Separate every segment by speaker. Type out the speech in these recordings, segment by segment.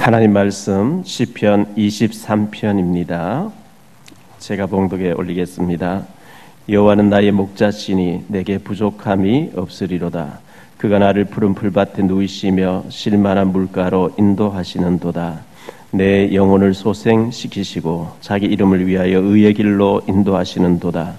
Speaker 1: 하나님 말씀 시편 23편입니다. 제가 봉독에 올리겠습니다. 여호와는 나의 목자시니 내게 부족함이 없으리로다. 그가 나를 푸른 풀밭에 누이시며 쉴만한 물가로 인도하시는도다. 내 영혼을 소생시키시고 자기 이름을 위하여 의의 길로 인도하시는도다.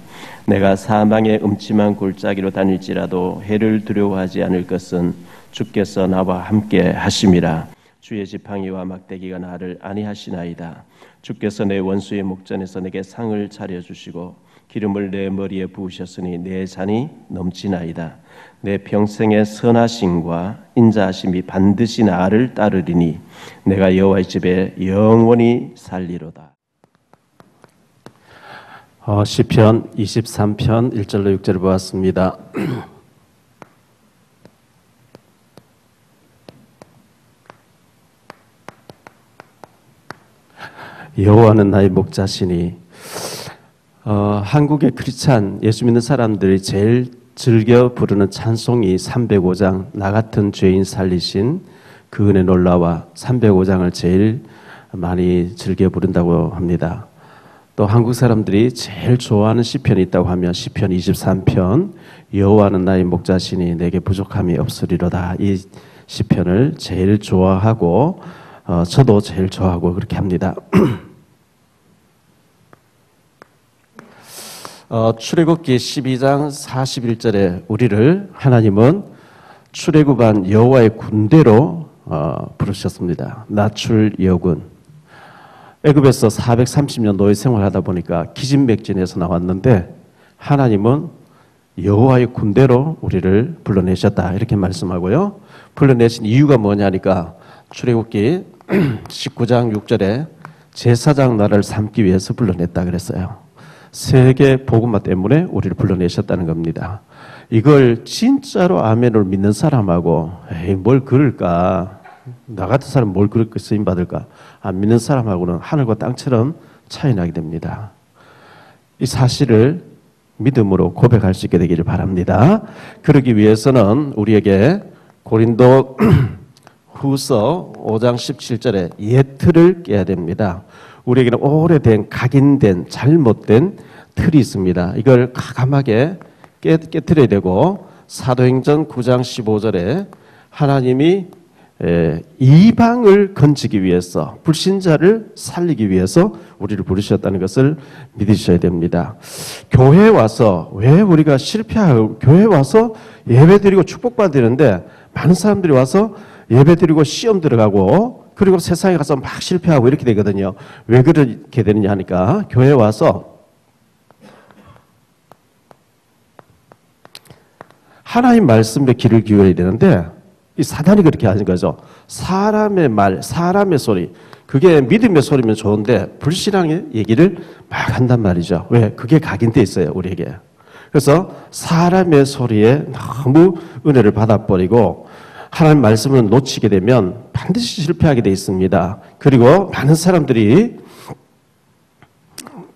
Speaker 1: 내가 사망의 음침한 골짜기로 다닐지라도 해를 두려워하지 않을 것은 주께서 나와 함께 하심이라. 주의 지팡이와 막대기가 나를 안위하시나이다. 주께서 내 원수의 목전에서 내게 상을 차려주시고 기름을 내 머리에 부으셨으니 내 잔이 넘치나이다. 내 평생의 선하심과 인자하심이 반드시 나를 따르리니 내가 여호와의 집에 영원히 살리로다. 시편 23편 1절로 6절을 보았습니다. 여호와는 나의 목자시니, 한국의 크리스찬 예수 믿는 사람들이 제일 즐겨 부르는 찬송이 305장 나 같은 죄인 살리신 그 은혜 놀라와 305장을 제일 많이 즐겨 부른다고 합니다. 또 한국 사람들이 제일 좋아하는 시편이 있다고 하면 시편 23편 여호와는 나의 목자시니 내게 부족함이 없으리로다. 이 시편을 제일 좋아하고 저도 제일 좋아하고 그렇게 합니다. 출애굽기 12장 41절에 우리를 하나님은 출애굽한 여호와의 군대로 부르셨습니다. 나출 여군. 애굽에서 430년 노예 생활하다 보니까 기진맥진해서 나왔는데 하나님은 여호와의 군대로 우리를 불러내셨다 이렇게 말씀하고요. 불러내신 이유가 뭐냐니까 출애굽기 19장 6절에 제사장 나라를 삼기 위해서 불러냈다 그랬어요. 세계 복음화 때문에 우리를 불러내셨다는 겁니다. 이걸 진짜로 아멘을 믿는 사람하고 에이 뭘 그럴까, 나 같은 사람 뭘 그렇게 쓰임받을까 안 믿는 사람하고는 하늘과 땅처럼 차이 나게 됩니다. 이 사실을 믿음으로 고백할 수 있게 되기를 바랍니다. 그러기 위해서는 우리에게 고린도 후서 5장 17절에 예틀을 깨야 됩니다. 우리에게는 오래된 각인된 잘못된 틀이 있습니다. 이걸 과감하게 깨트려야 되고, 사도행전 9장 15절에 하나님이 이방을 건지기 위해서 불신자를 살리기 위해서 우리를 부르셨다는 것을 믿으셔야 됩니다. 교회에 와서 왜 우리가 실패하고, 교회에 와서 예배드리고 축복받는데 많은 사람들이 와서 예배드리고 시험 들어가고 그리고 세상에 가서 막 실패하고 이렇게 되거든요. 왜 그렇게 되느냐 하니까 교회에 와서 하나님 말씀에 귀를 기울여야 되는데 이 사단이 그렇게 하는 거죠. 사람의 말, 사람의 소리, 그게 믿음의 소리면 좋은데 불신앙의 얘기를 막 한단 말이죠. 왜? 그게 각인돼 있어요, 우리에게. 그래서 사람의 소리에 너무 은혜를 받아버리고 하나님 말씀을 놓치게 되면 반드시 실패하게 되어 있습니다. 그리고 많은 사람들이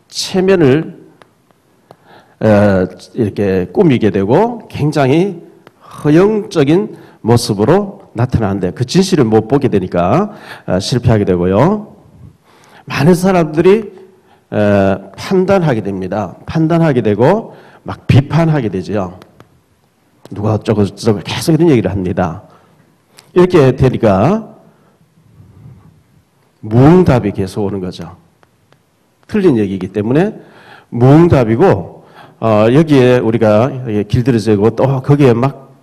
Speaker 1: 체면을 이렇게 꾸미게 되고 굉장히 허영적인 모습으로 나타나는데 그 진실을 못 보게 되니까 실패하게 되고요. 많은 사람들이 판단하게 됩니다. 판단하게 되고 막 비판하게 되죠. 누가 어쩌고 저쩌고 계속 이런 얘기를 합니다. 이렇게 되니까 무응답이 계속 오는 거죠. 틀린 얘기이기 때문에 무응답이고, 여기에 우리가 길들여지고 또 거기에 막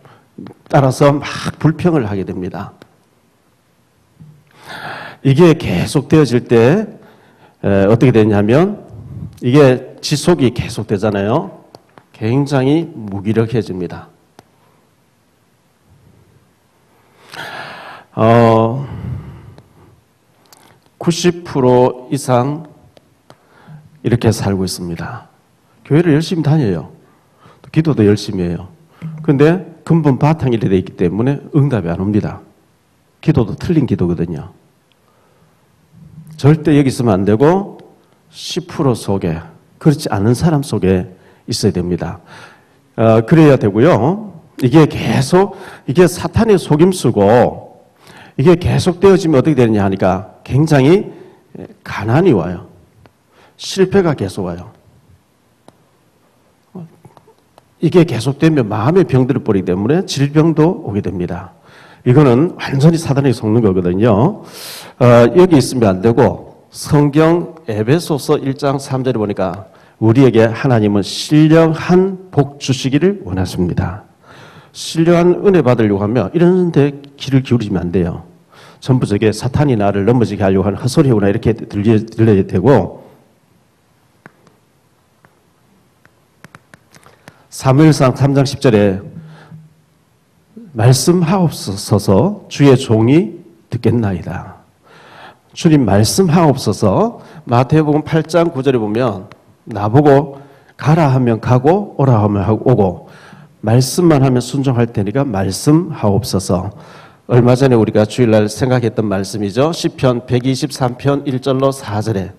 Speaker 1: 따라서 막 불평을 하게 됩니다. 이게 계속 되어질 때 어떻게 되냐면 이게 지속이 계속 되잖아요. 굉장히 무기력해집니다. 90% 이상 이렇게 살고 있습니다. 교회를 열심히 다녀요. 또 기도도 열심히 해요. 그런데 근본 바탕이 되어 있기 때문에 응답이 안 옵니다. 기도도 틀린 기도거든요. 절대 여기 있으면 안 되고 10% 속에, 그렇지 않은 사람 속에 있어야 됩니다. 그래야 되고요. 이게 계속 이게 사탄의 속임수고 이게 계속되어지면 어떻게 되느냐 하니까 굉장히 가난이 와요. 실패가 계속 와요. 이게 계속되면 마음의 병들을 뿌리기 때문에 질병도 오게 됩니다. 이거는 완전히 사단이 속는 거거든요. 여기 있으면 안 되고 성경 에베소서 1장 3절에 보니까 우리에게 하나님은 신령한 복 주시기를 원하십니다. 신령한 은혜 받으려고 하면 이런 데 귀를 기울이면 안 돼요. 전부 저게 사탄이 나를 넘어지게 하려고 하는 헛소리구나 이렇게 들려야 되고, 사무엘상 3장 10절에 말씀하옵소서 주의 종이 듣겠나이다. 주님 말씀하옵소서. 마태복음 8장 9절에 보면 나보고 가라 하면 가고 오라 하면 오고 말씀만 하면 순종할 테니까 말씀하옵소서. 얼마 전에 우리가 주일날 생각했던 말씀이죠. 시편 123편 1절로 4절에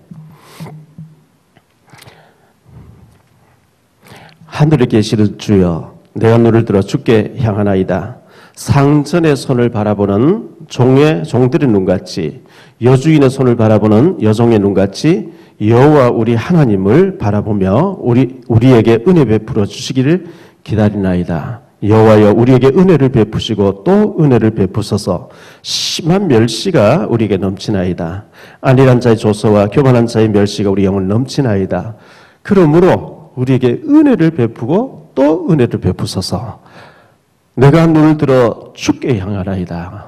Speaker 1: 하늘에 계시는 주여 내가 눈을 들어 주께 향하나이다. 상전의 손을 바라보는 종들의 눈같이 여주인의 손을 바라보는 여종의 눈같이 여호와 우리 하나님을 바라보며 우리에게 은혜 베풀어 주시기를 기다리나이다. 여호와여 우리에게 은혜를 베푸시고 또 은혜를 베푸소서. 심한 멸시가 우리에게 넘치나이다. 안일한 자의 조소와 교만한 자의 멸시가 우리 영을 넘치나이다. 그러므로 우리에게 은혜를 베푸고 또 은혜를 베푸소서. 내가 눈을 들어 주께 향하나이다.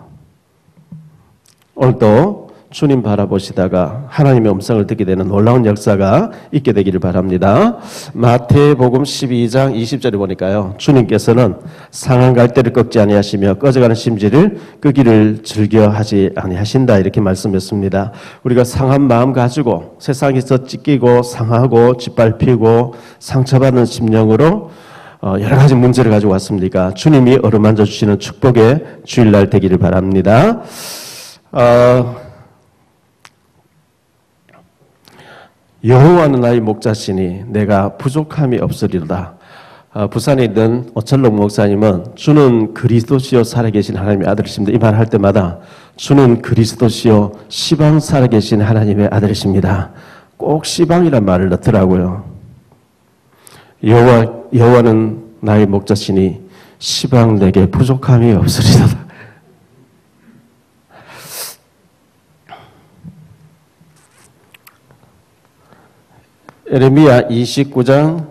Speaker 1: 오늘도 주님 바라보시다가 하나님의 음성을 듣게 되는 놀라운 역사가 있게 되기를 바랍니다. 마태복음 12장 20절에 보니까요. 주님께서는 상한 갈대를 꺾지 아니하시며 꺼져가는 심지를 끄기를 즐겨하지 아니하신다 이렇게 말씀했습니다. 우리가 상한 마음 가지고 세상에서 찢기고 상하고 짓밟히고 상처받는 심령으로 여러 가지 문제를 가지고 왔습니까? 주님이 어루만져 주시는 축복의 주일날 되기를 바랍니다. 여호와는 나의 목자시니 내가 부족함이 없으리로다. 부산에 있는 오철록 목사님은 주는 그리스도시요 살아계신 하나님의 아들이십니다. 이 말 할 때마다 주는 그리스도시요 시방 살아계신 하나님의 아들이십니다. 꼭 시방이란 말을 넣더라고요. 여호와는 나의 목자시니 시방 내게 부족함이 없으리로다. 에레미야 29장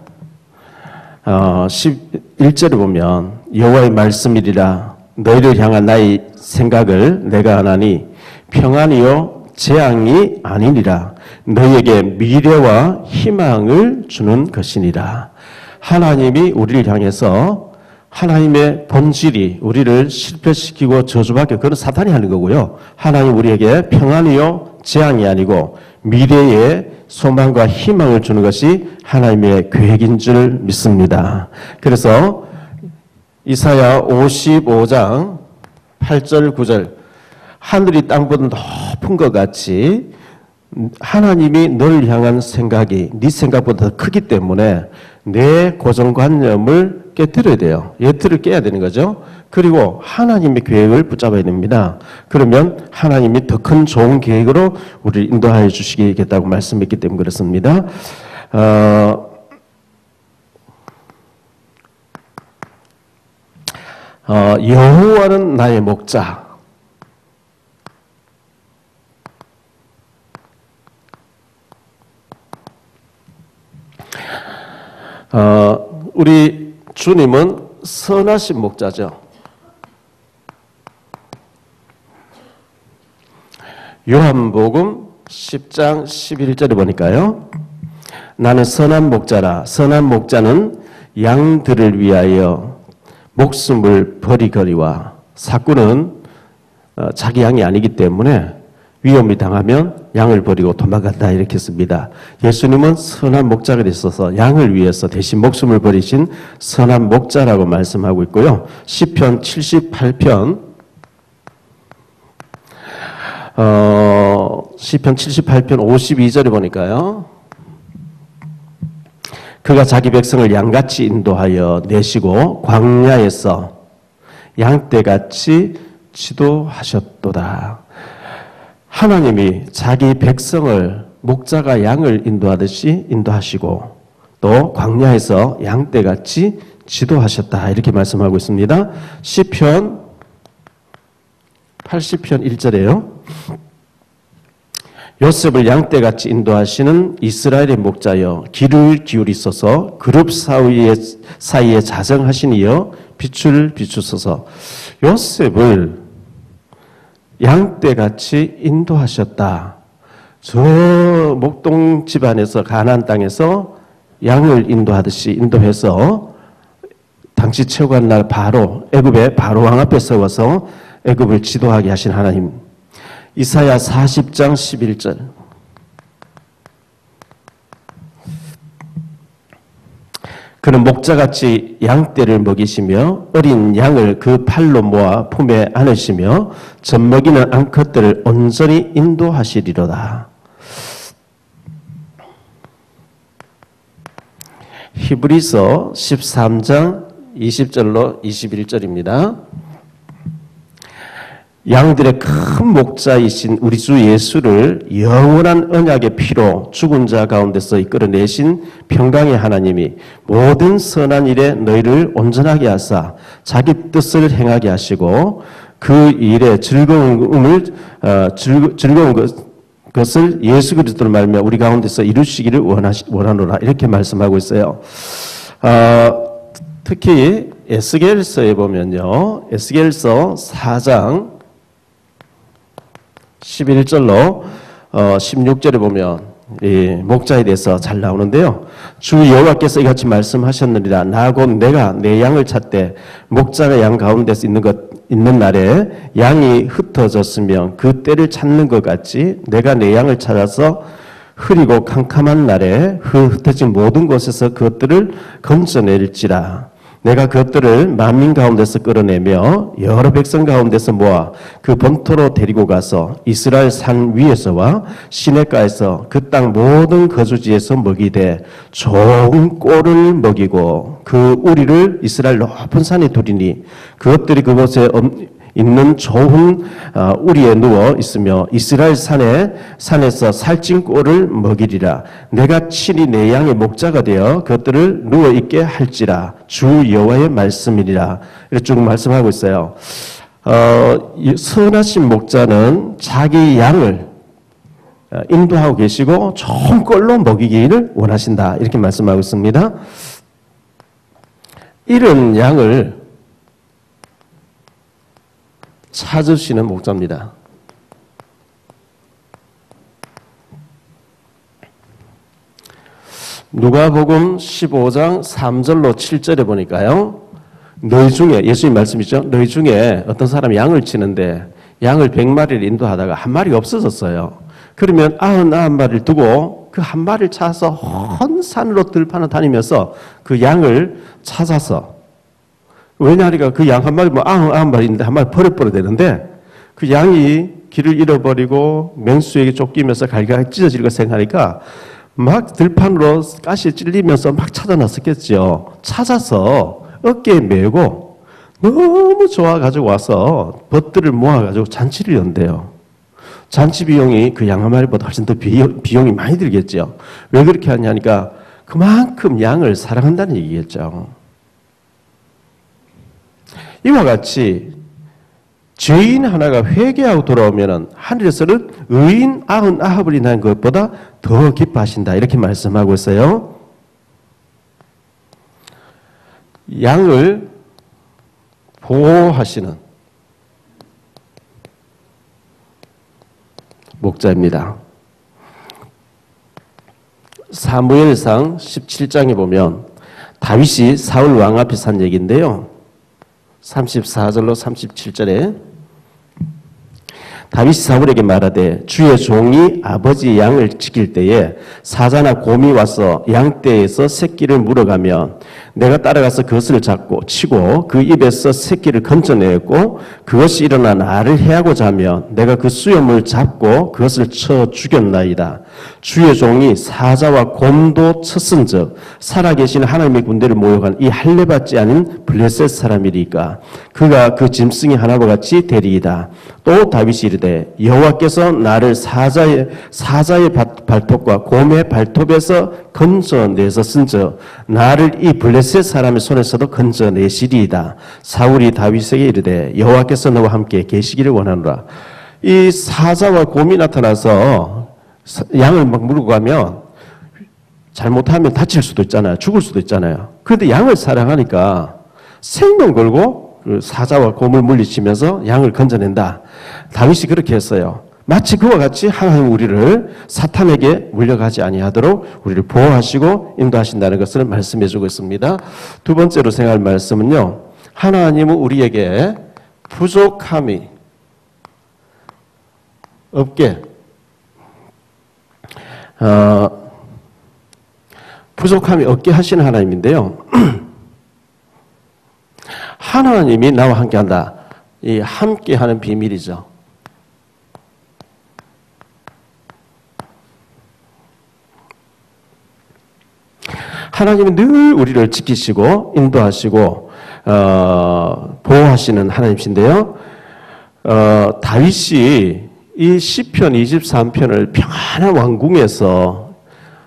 Speaker 1: 11절을 보면 여호와의 말씀이리라 너희를 향한 나의 생각을 내가 아나니 평안이요 재앙이 아니니라 너희에게 미래와 희망을 주는 것이니라. 하나님이 우리를 향해서 하나님의 본질이 우리를 실패시키고 저주받게 그건 사탄이 하는 거고요. 하나님 우리에게 평안이요 재앙이 아니고 미래의 소망과 희망을 주는 것이 하나님의 계획인 줄 믿습니다. 그래서 이사야 55장 8절 9절 하늘이 땅보다 높은 것 같이 하나님이 너를 향한 생각이 네 생각보다 더 크기 때문에 내 고정관념을 깨뜨려야 돼요. 예틀을 깨야 되는 거죠. 그리고 하나님의 계획을 붙잡아야 됩니다. 그러면 하나님이 더 큰 좋은 계획으로 우리를 인도하여 주시겠다고 말씀했기 때문에 그렇습니다. 여호와는 나의 목자. 우리 주님은 선하신 목자죠. 요한복음 10장 11절에 보니까요. 나는 선한 목자라. 선한 목자는 양들을 위하여 목숨을 버리거리와 사꾼은 자기 양이 아니기 때문에 위험이 당하면 양을 버리고 도망간다 이렇게 씁니다. 예수님은 선한 목자가 있어서 양을 위해서 대신 목숨을 버리신 선한 목자라고 말씀하고 있고요. 시편 78편 시편 78편 52절에 보니까요. 그가 자기 백성을 양같이 인도하여 내시고 광야에서 양떼같이 지도하셨도다. 하나님이 자기 백성을 목자가 양을 인도하듯이 인도하시고 또 광야에서 양떼같이 지도하셨다. 이렇게 말씀하고 있습니다. 시편 80편 1절에요. 요셉을 양떼같이 인도하시는 이스라엘의 목자여 귀를 기울이소서 그룹 사이에 자정하시니여 빛을 비추소서. 요셉을 양떼같이 인도하셨다. 저 목동 집안에서 가나안 땅에서 양을 인도하듯이 인도해서 당시 최고한 날 바로 애굽의 바로 왕 앞에 세워서 애굽을 지도하게 하신 하나님. 이사야 40장 11절. 그는 목자같이 양떼를 먹이시며 어린 양을 그 팔로 모아 품에 안으시며 젖먹이는 암컷들을 온전히 인도하시리로다. 히브리서 13장 20절로 21절입니다. 양들의 큰 목자이신 우리 주 예수를 영원한 언약의 피로 죽은 자 가운데서 이끌어내신 평강의 하나님이 모든 선한 일에 너희를 온전하게 하사 자기 뜻을 행하게 하시고 그 일에 즐거운 것을 예수 그리스도를 말미암아 우리 가운데서 이루시기를 원하노라. 이렇게 말씀하고 있어요. 특히 에스겔서에 보면요. 에스겔서 4장 11절로 16절에 보면 이 목자에 대해서 잘 나오는데요. 주 여호와께서 이같이 말씀하셨느니라. 나 곧 내가 내 양을 찾되 목자가 양 가운데서 있는 날에 양이 흩어졌으면 그 때를 찾는 것 같이 내가 내 양을 찾아서 흐리고 캄캄한 날에 흩어진 모든 곳에서 그것들을 건져낼지라. 내가 그것들을 만민 가운데서 끌어내며 여러 백성 가운데서 모아 그 본토로 데리고 가서 이스라엘 산 위에서와 시내가에서 그 땅 모든 거주지에서 먹이되 좋은 꼴을 먹이고 그 우리를 이스라엘 높은 산에 두리니 그것들이 그곳에 있는 좋은 우리에 누워 있으며 이스라엘 산에서 살찐 꼴을 먹이리라. 내가 친히 내 양의 목자가 되어 그것들을 누워 있게 할지라. 주 여호와의 말씀이니라. 이렇게 쭉 말씀하고 있어요. 선하신 목자는 자기 양을 인도하고 계시고 좋은 꼴로 먹이기를 원하신다. 이렇게 말씀하고 있습니다. 이런 양을 찾으시는 목자입니다. 누가복음 15장 3절로 7절에 보니까요. 너희 중에 예수님 말씀이죠. 너희 중에 어떤 사람이 양을 치는데 양을 100마리를 인도하다가 한 마리가 없어졌어요. 그러면 99마리를 두고 그 한 마리를 찾아서 헌 산으로 들판을 다니면서 그 양을 찾아서 왜냐하니까 그 양 한 마리 99마리인데 한 마리 버려버려야 되는데 그 양이 길을 잃어버리고 맹수에게 쫓기면서 갈갈 찢어질 거 생각하니까 막 들판으로 가시에 찔리면서 막 찾아 나섰겠죠. 찾아서 어깨에 메고 너무 좋아가지고 와서 벗들을 모아가지고 잔치를 연대요. 잔치 비용이 그 양 한 마리보다 훨씬 더 비용이 많이 들겠죠. 왜 그렇게 하냐니까 그만큼 양을 사랑한다는 얘기겠죠. 이와 같이 죄인 하나가 회개하고 돌아오면 하늘에서는 의인 99을 인한 것보다 더 기뻐하신다. 이렇게 말씀하고 있어요. 양을 보호하시는 목자입니다. 사무엘상 17장에 보면 다윗이 사울 왕 앞에서 한 얘기인데요. 34절로 37절에 다윗이 사울에게 말하되 주의 종이 아버지 양을 지킬 때에 사자나 곰이 와서 양떼에서 새끼를 물어가면 내가 따라가서 그것을 잡고 치고 그 입에서 새끼를 건져내었고 그것이 일어나 나를 해하고자 하며 내가 그 수염을 잡고 그것을 쳐 죽였나이다. 주의 종이 사자와 곰도 쳤은즉 살아계신 하나님의 군대를 모욕한 이 할례받지 않은 블레셋 사람이리까 그가 그 짐승이 하나와 같이 되리이다. 또 다윗이 이르되 여호와께서 나를 사자의 발톱과 곰의 발톱에서 건져내셨은즉 나를 이 블레셋 사람의 손에서도 건져내시리이다. 사울이 다윗에게 이르되 여호와께서 너와 함께 계시기를 원하노라. 이 사자와 곰이 나타나서 양을 막 물고 가면 잘못하면 다칠 수도 있잖아요. 죽을 수도 있잖아요. 그런데 양을 사랑하니까 생명 걸고 사자와 곰을 물리치면서 양을 건져낸다. 다윗이 그렇게 했어요. 마치 그와 같이 하나님 우리를 사탄에게 물려가지 아니하도록 우리를 보호하시고 인도하신다는 것을 말씀해 주고 있습니다. 두 번째로 생각할 말씀은요. 하나님은 우리에게 부족함이 없게 부족함이 없게 하시는 하나님인데요. 하나님이 나와 함께한다. 이 함께하는 비밀이죠. 하나님은 늘 우리를 지키시고 인도하시고 보호하시는 하나님이신데요. 다윗이 이 시편 23편을 평안한 왕궁에서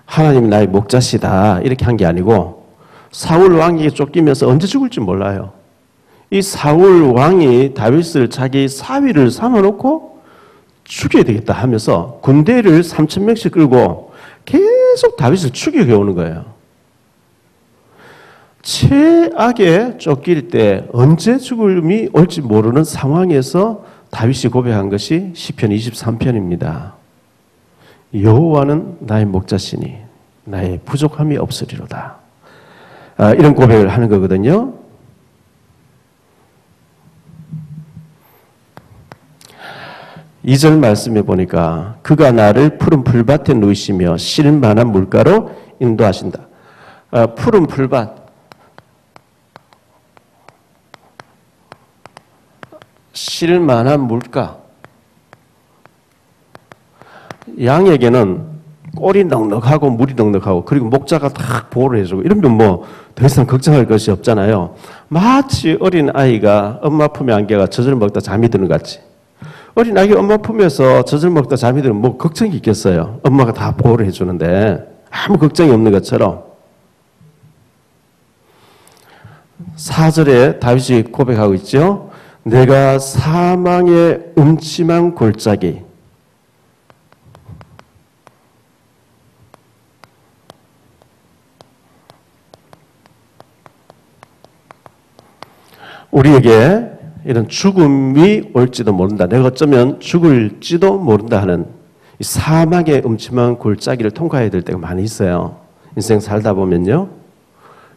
Speaker 1: 하나님이 나의 목자시다 이렇게 한 게 아니고 사울 왕에게 쫓기면서 언제 죽을지 몰라요. 이 사울 왕이 다윗을 자기 사위를 삼아놓고 죽여야 되겠다 하면서 군대를 3,000명씩 끌고 계속 다윗을 죽여게 오는 거예요. 최악에 쫓길 때 언제 죽음이 올지 모르는 상황에서 다윗이 고백한 것이 시편 23편입니다. 여호와는 나의 목자시니 나의 부족함이 없으리로다. 이런 고백을 하는 거거든요. 이 절 말씀해 보니까 그가 나를 푸른 풀밭에 누이시며 쉴 만한 물가로 인도하신다. 푸른 풀밭. 쉴 만한 물가. 양에게는 꼴이 넉넉하고 물이 넉넉하고 그리고 목자가 딱 보호를 해주고 이러면 뭐 더 이상 걱정할 것이 없잖아요. 마치 어린 아이가 엄마 품에 안겨가 젖을 먹다 잠이 드는 것 같이. 어린 아이가 엄마 품에서 젖을 먹다 잠이 들면 뭐 걱정이 있겠어요. 엄마가 다 보호를 해주는데 아무 걱정이 없는 것처럼 4절에 다윗이 고백하고 있죠. 내가 사망의 음침한 골짜기 우리에게 이런 죽음이 올지도 모른다. 내가 어쩌면 죽을지도 모른다 하는 이 사막의 음침한 골짜기를 통과해야 될 때가 많이 있어요. 인생 살다 보면요.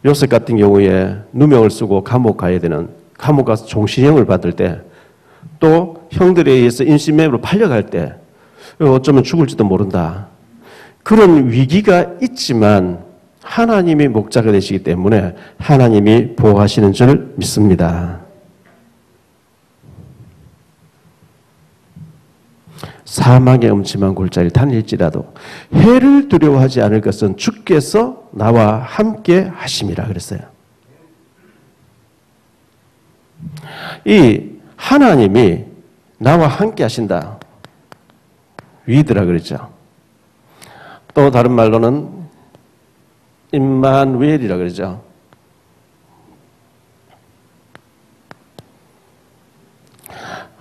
Speaker 1: 요셉 같은 경우에 누명을 쓰고 감옥 가야 되는 감옥 가서 종신형을 받을 때 또 형들에 의해서 인신매매로 팔려갈 때 어쩌면 죽을지도 모른다. 그런 위기가 있지만 하나님이 목자가 되시기 때문에 하나님이 보호하시는 줄 믿습니다. 사망의 음침한 골짜기를 다닐지라도 해를 두려워하지 않을 것은 주께서 나와 함께 하심이라 그랬어요. 이 하나님이 나와 함께 하신다. 위드라 그랬죠. 또 다른 말로는 임마누엘이라 그러죠.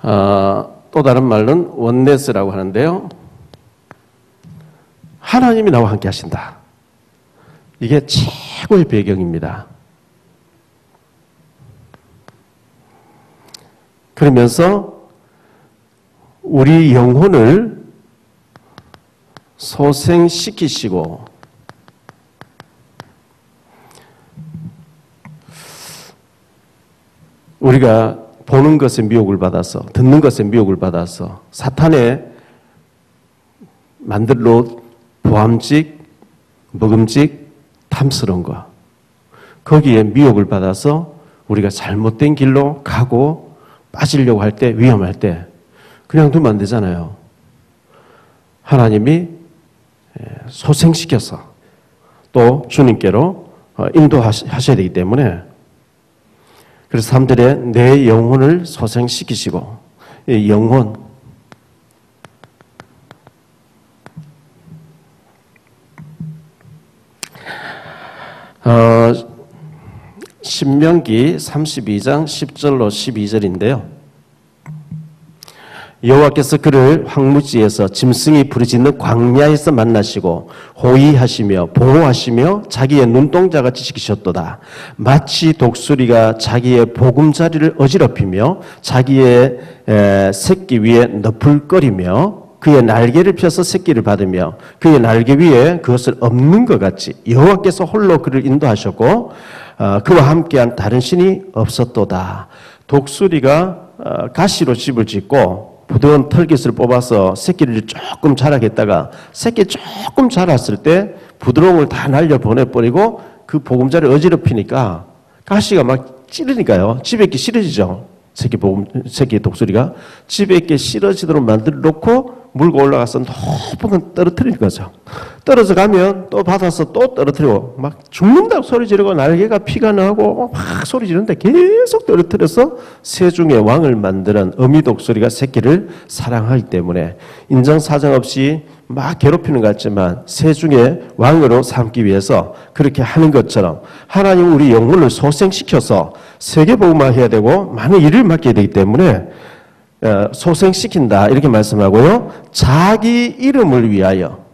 Speaker 1: 또 다른 말은 원네스라고 하는데요. 하나님이 나와 함께 하신다. 이게 최고의 배경입니다. 그러면서 우리 영혼을 소생시키시고 우리가 보는 것에 미혹을 받아서 듣는 것에 미혹을 받아서 사탄의 만들로 보암직, 먹음직, 탐스러운 것 거기에 미혹을 받아서 우리가 잘못된 길로 가고 빠지려고 할 때, 위험할 때 그냥 두면 안 되잖아요. 하나님이 소생시켜서 또 주님께로 인도하셔야 되기 때문에, 그래서 사람들의 내 영혼을 소생시키시고, 이 영혼, 신명기 32장 10절로 12절인데요. 여호와께서 그를 황무지에서 짐승이 부르짖는 광야에서 만나시고 호위하시며 보호하시며 자기의 눈동자같이 지키셨도다. 마치 독수리가 자기의 보금자리를 어지럽히며 자기의 새끼 위에 너풀거리며 그의 날개를 펴서 새끼를 받으며 그의 날개 위에 그것을 엎는 것 같이 여호와께서 홀로 그를 인도하셨고 그와 함께한 다른 신이 없었도다. 독수리가 가시로 집을 짓고 부드러운 털깃을 뽑아서 새끼를 조금 자라겠다가 새끼 조금 자랐을 때 부드러운 걸 다 날려 보내버리고 그 보금자리를 어지럽히니까 가시가 막 찌르니까요. 집에 있기 싫어지죠. 새끼 독수리가 집에 있기 싫어지도록 만들어 놓고 물고 올라가서 높은 건 떨어뜨리는 거죠. 떨어져 가면 또 받아서 또 떨어뜨리고 막 죽는다고 소리 지르고 날개가 피가 나고 막 소리 지르는데 계속 떨어뜨려서 세중의 왕을 만드는 어미 독수리가 새끼를 사랑하기 때문에 인정사정 없이 막 괴롭히는 것 같지만 세중의 왕으로 삼기 위해서 그렇게 하는 것처럼 하나님은 우리 영혼을 소생시켜서 세계복음화 해야 되고 많은 일을 맡겨야 되기 때문에 소생시킨다 이렇게 말씀하고요. 자기 이름을 위하여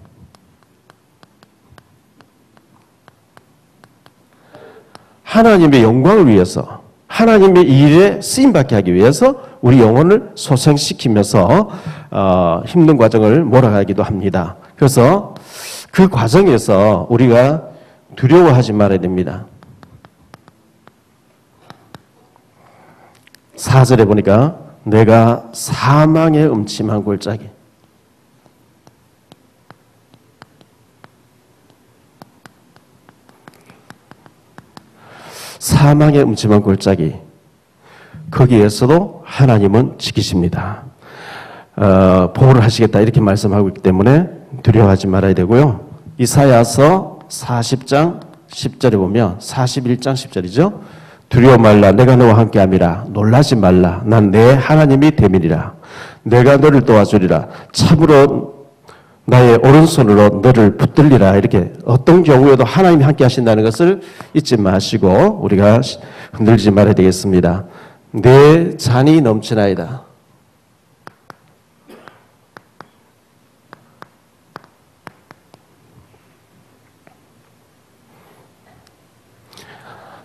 Speaker 1: 하나님의 영광을 위해서 하나님의 일에 쓰임받게 하기 위해서 우리 영혼을 소생시키면서 힘든 과정을 몰아가기도 합니다. 그래서 그 과정에서 우리가 두려워하지 말아야 됩니다. 4절에 보니까 내가 사망의 음침한 골짜기, 사망의 음침한 골짜기, 거기에서도 하나님은 지키십니다. 보호를 하시겠다 이렇게 말씀하고 있기 때문에 두려워하지 말아야 되고요. 이사야서 40장 10절에 보면 41장 10절이죠. 두려워 말라 내가 너와 함께함이라 놀라지 말라 난 내 하나님이 됨이니라 내가 너를 도와주리라 참으로 나의 오른손으로 너를 붙들리라. 이렇게 어떤 경우에도 하나님이 함께 하신다는 것을 잊지 마시고 우리가 흔들리지 말아야 되겠습니다. 내 잔이 넘치나이다.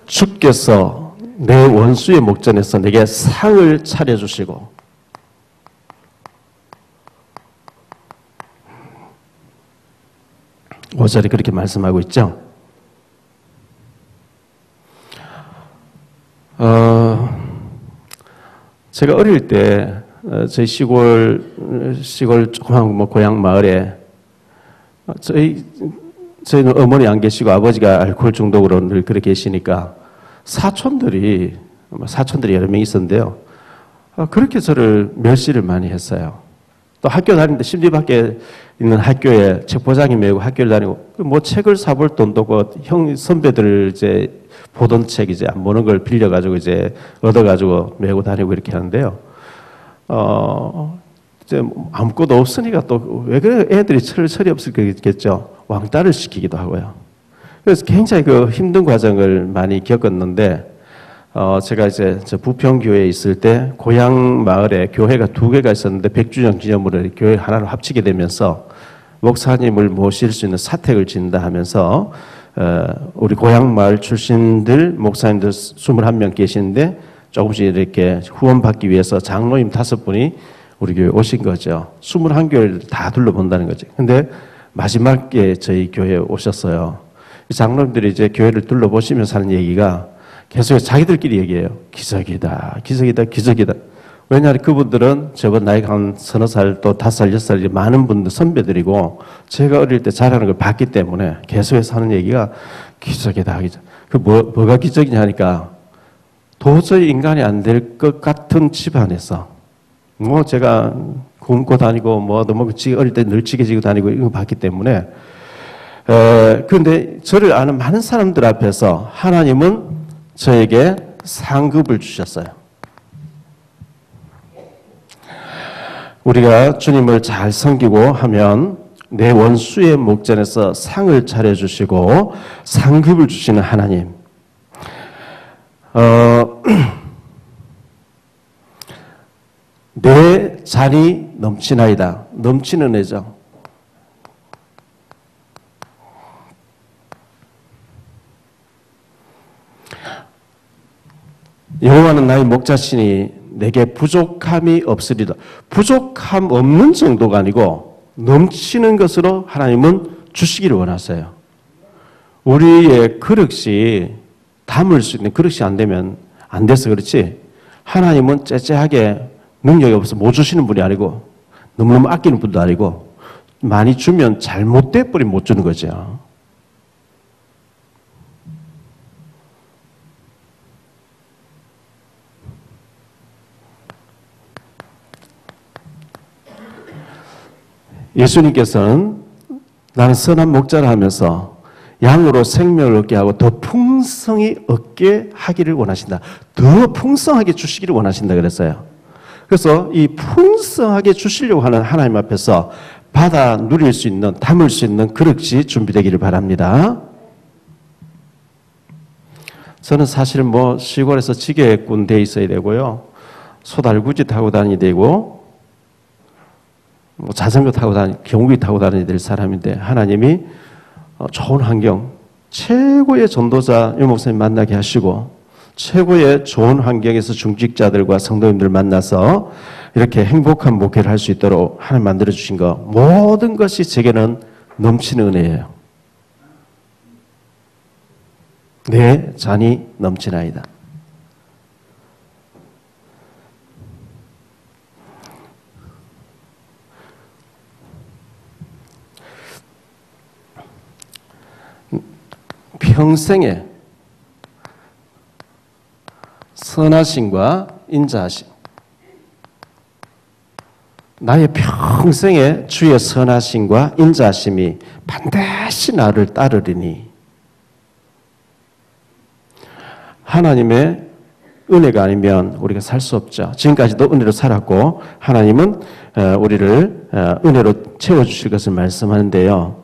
Speaker 1: 주께서 내 원수의 목전에서 내게 상을 차려주시고 오절에 그렇게 말씀하고 있죠. 제가 어릴 때 저희 시골 조그만 고향 마을에 저희는 어머니 안 계시고 아버지가 알코올 중독으로 늘 그렇게 계시니까 사촌들이 여러 명 있었는데요. 그렇게 저를 멸시를 많이 했어요. 또 학교 다니는데 심리 밖에 있는 학교에 책보자기 메고 학교를 다니고 뭐 책을 사볼 돈도 없고 형 선배들 이제 보던 책 이제 안 보는 걸 빌려가지고 이제 얻어가지고 메고 다니고 이렇게 하는데요. 이제 아무것도 없으니까 또 왜 그래 애들이 철이 없을 거겠죠. 왕따를 시키기도 하고요. 그래서 굉장히 그 힘든 과정을 많이 겪었는데 제가 이제 저 부평교회에 있을 때 고향 마을에 교회가 2개가 있었는데 100주년 기념으로 교회 하나로 합치게 되면서 목사님을 모실 수 있는 사택을 진다 하면서 우리 고향 마을 출신들 목사님들 21명 계시는데 조금씩 이렇게 후원받기 위해서 장로님 5분이 우리 교회 오신 거죠. 21교회를 다 둘러본다는 거죠. 근데 마지막에 저희 교회에 오셨어요. 장로님들이 이제 교회를 둘러보시면서 하는 얘기가 계속 자기들끼리 얘기해요. 기적이다, 기적이다, 기적이다. 왜냐하면 그분들은 저번 나이가 한 30살 또 5살, 6살 많은 분들 선배들이고 제가 어릴 때 잘하는 걸 봤기 때문에 계속해서 하는 얘기가 기적이다, 기적. 뭐가 기적이냐 하니까 도저히 인간이 안 될 것 같은 집안에서 뭐 제가 굶고 다니고 뭐 너무 어릴 때 널찍해지고 다니고 이거 봤기 때문에 그런데 저를 아는 많은 사람들 앞에서 하나님은 저에게 상급을 주셨어요. 우리가 주님을 잘 섬기고 하면 내 원수의 목전에서 상을 차려주시고 상급을 주시는 하나님. 내 잔이 넘치나이다. 넘치는 애죠. 여호와는 나의 목자시니 내게 부족함이 없으리라. 부족함 없는 정도가 아니고 넘치는 것으로 하나님은 주시기를 원하세요. 우리의 그릇이 담을 수 있는 그릇이 안 되면 안 돼서 그렇지, 하나님은 째째하게 능력이 없어서 못 주시는 분이 아니고 너무너무 아끼는 분도 아니고 많이 주면 잘못돼 버리면 못 주는 거죠. 예수님께서는 나는 선한 목자를 하면서 양으로 생명을 얻게 하고 더 풍성히 얻게 하기를 원하신다. 더 풍성하게 주시기를 원하신다 그랬어요. 그래서 이 풍성하게 주시려고 하는 하나님 앞에서 받아 누릴 수 있는, 담을 수 있는 그릇이 준비되기를 바랍니다. 저는 사실 뭐 시골에서 지게꾼 돼 있어야 되고요, 소달구지 타고 다니야 되고, 뭐 자전거 타고 경운기 타고 다녀야 될 사람인데, 하나님이 좋은 환경, 최고의 전도자 유 목사님 만나게 하시고 최고의 좋은 환경에서 중직자들과 성도님들 만나서 이렇게 행복한 목회를 할 수 있도록 하나님 만들어 주신 거, 모든 것이 제게는 넘치는 은혜예요. 내 잔이 넘치나이다. 평생에 선하심과 인자하심, 나의 평생에 주의 선하심과 인자하심이 반드시 나를 따르리니, 하나님의 은혜가 아니면 우리가 살 수 없죠. 지금까지도 은혜로 살았고 하나님은 우리를 은혜로 채워주실 것을 말씀하는데요.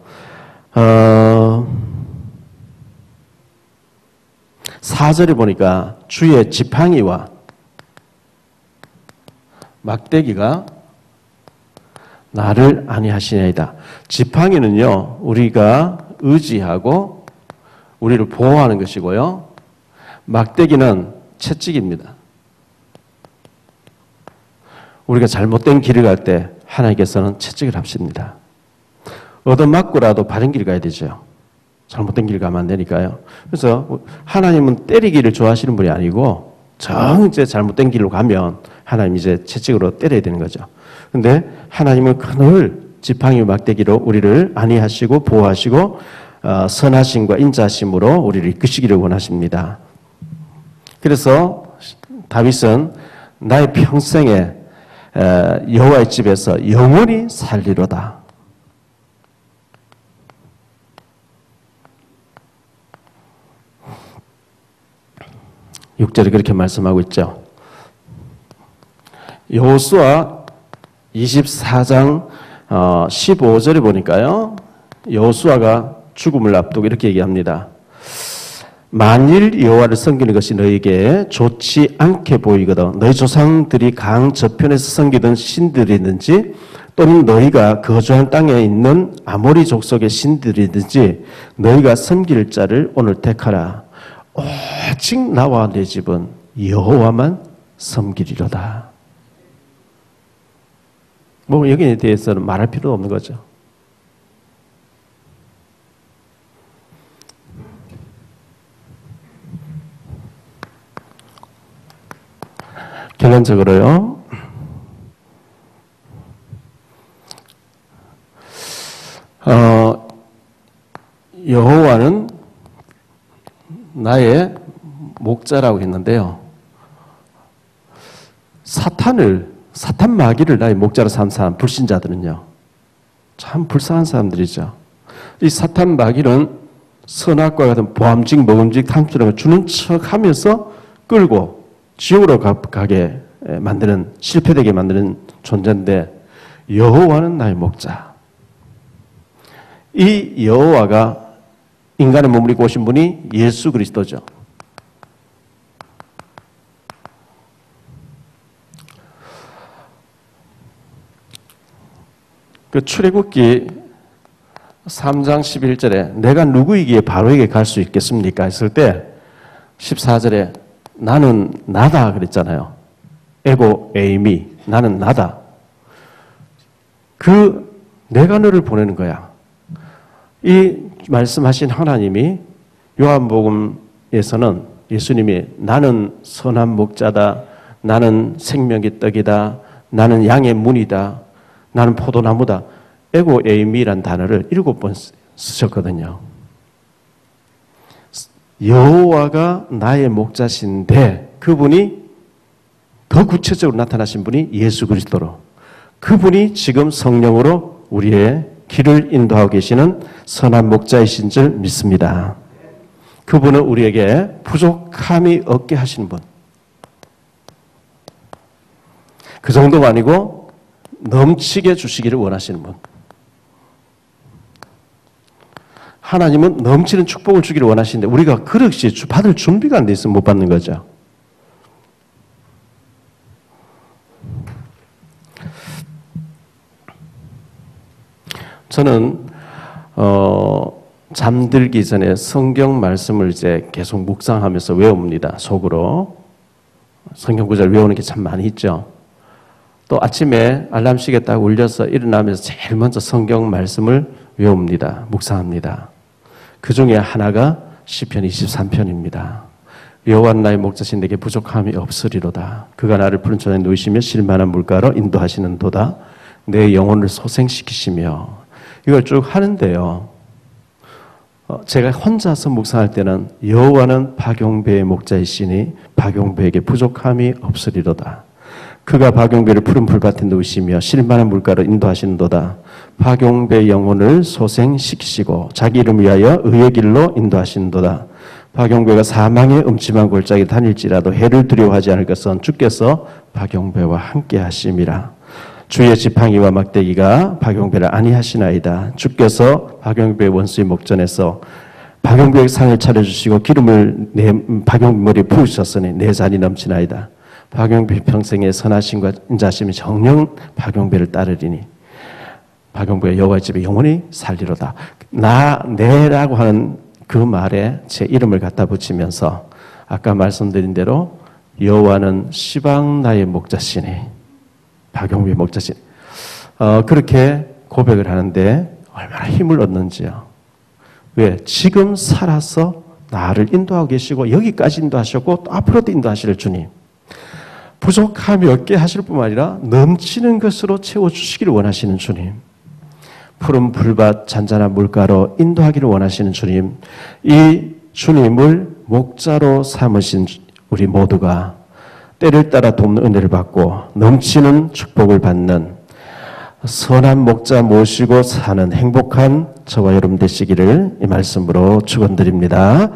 Speaker 1: 4절에 보니까 주의 지팡이와 막대기가 나를 안위하시나이다. 지팡이는요, 우리가 의지하고 우리를 보호하는 것이고요, 막대기는 채찍입니다. 우리가 잘못된 길을 갈 때 하나님께서는 채찍을 합십니다. 얻어맞고라도 바른 길 가야 되죠. 잘못된 길 가면 안 되니까요. 그래서 하나님은 때리기를 좋아하시는 분이 아니고 이제 잘못된 길로 가면 하나님 이제 채찍으로 때려야 되는 거죠. 근데 하나님은 늘 지팡이 막대기로 우리를 안위하시고 보호하시고 선하심과 인자심으로 우리를 이끄시기를 원하십니다. 그래서 다윗은 나의 평생에 여호와의 집에서 영원히 살리로다. 6절에 그렇게 말씀하고 있죠. 여호수아 24장 15절에 보니까요, 여호수아가 죽음을 앞두고 이렇게 얘기합니다. 만일 여호와를 섬기는 것이 너에게 좋지 않게 보이거든 너희 조상들이 강 저편에서 섬기던 신들이든지 또는 너희가 거주한 땅에 있는 아모리 족속의 신들이든지 너희가 섬길 자를 오늘 택하라. 오직 나와 내 집은 여호와만 섬기리로다. 뭐 여기에 대해서는 말할 필요도 없는 거죠. 결론적으로요, 여호와는 나의 목자라고 했는데요. 사탄 마귀를 나의 목자로 삼은 사람, 불신자들은요. 참 불쌍한 사람들이죠. 이 사탄 마귀는 선악과 같은 보암직, 먹음직, 탐스러운 걸 주는 척 하면서 끌고 지옥으로 가게 만드는, 실패되게 만드는 존재인데, 여호와는 나의 목자. 이 여호와가 인간의 몸을 입고 오신 분이 예수 그리스도죠. 그 출애굽기 3장 11절에 내가 누구이기에 바로에게 갈 수 있겠습니까? 했을 때 14절에 나는 나다 그랬잖아요. 에고 에이미, 나는 나다. 내가 너를 보내는 거야. 이 말씀하신 하나님이 요한복음에서는 예수님이 나는 선한 목자다, 나는 생명의 떡이다, 나는 양의 문이다, 나는 포도나무다. 에고 에이미란 단어를 7번 쓰셨거든요. 여호와가 나의 목자신데 그분이 더 구체적으로 나타나신 분이 예수 그리스도로, 그분이 지금 성령으로 우리의 길을 인도하고 계시는 선한 목자이신 줄 믿습니다. 그분은 우리에게 부족함이 없게 하시는 분. 그 정도가 아니고 넘치게 주시기를 원하시는 분. 하나님은 넘치는 축복을 주기를 원하시는데 우리가 그릇이 받을 준비가 안 돼 있으면 못 받는 거죠. 저는 잠들기 전에 성경 말씀을 이제 계속 묵상하면서 외웁니다. 속으로. 성경 구절 외우는 게 참 많이 있죠. 또 아침에 알람시계 딱 울려서 일어나면서 제일 먼저 성경 말씀을 외웁니다. 묵상합니다. 그 중에 하나가 시편 23편입니다. 여호와는 나의 목자신 내게 부족함이 없으리로다. 그가 나를 푸른 초장에 누이시며 실만한 물가로 인도하시는도다. 내 영혼을 소생시키시며. 이걸 쭉 하는데요. 제가 혼자서 묵상할 때는 여호와는 박용배의 목자이시니 박용배에게 부족함이 없으리로다. 그가 박용배를 푸른 풀밭에 누우시며 실만한 물가로 인도하시는도다. 박용배의 영혼을 소생시키시고 자기 이름을 위하여 의의 길로 인도하시는도다. 박용배가 사망의 음침한 골짜기 다닐지라도 해를 두려워하지 않을 것은 주께서 박용배와 함께 하심이라. 주의 지팡이와 막대기가 박용배를 안위하시나이다. 주께서 박용배의 원수의 목전에서 박용배의 상을 차려주시고 기름을 박용배 머리에 부으셨으니 내 잔이 넘치나이다. 박용배 평생의 선하심과 인자심이 정녕 박용배를 따르리니 박용배가 여호와의 집에 영원히 살리로다. 내라고 하는 그 말에 제 이름을 갖다 붙이면서 아까 말씀드린 대로 여호와는 시방 나의 목자시니 박용배 목자신 그렇게 고백을 하는데 얼마나 힘을 얻는지요. 왜? 지금 살아서 나를 인도하고 계시고 여기까지 인도하셨고 또 앞으로도 인도하실 주님. 부족함이 없게 하실 뿐만 아니라 넘치는 것으로 채워주시기를 원하시는 주님. 푸른 풀밭 잔잔한 물가로 인도하기를 원하시는 주님. 이 주님을 목자로 삼으신 우리 모두가 때를 따라 돕는 은혜를 받고 넘치는 축복을 받는 선한 목자 모시고 사는 행복한 저와 여러분 되시기를 이 말씀으로 축원드립니다.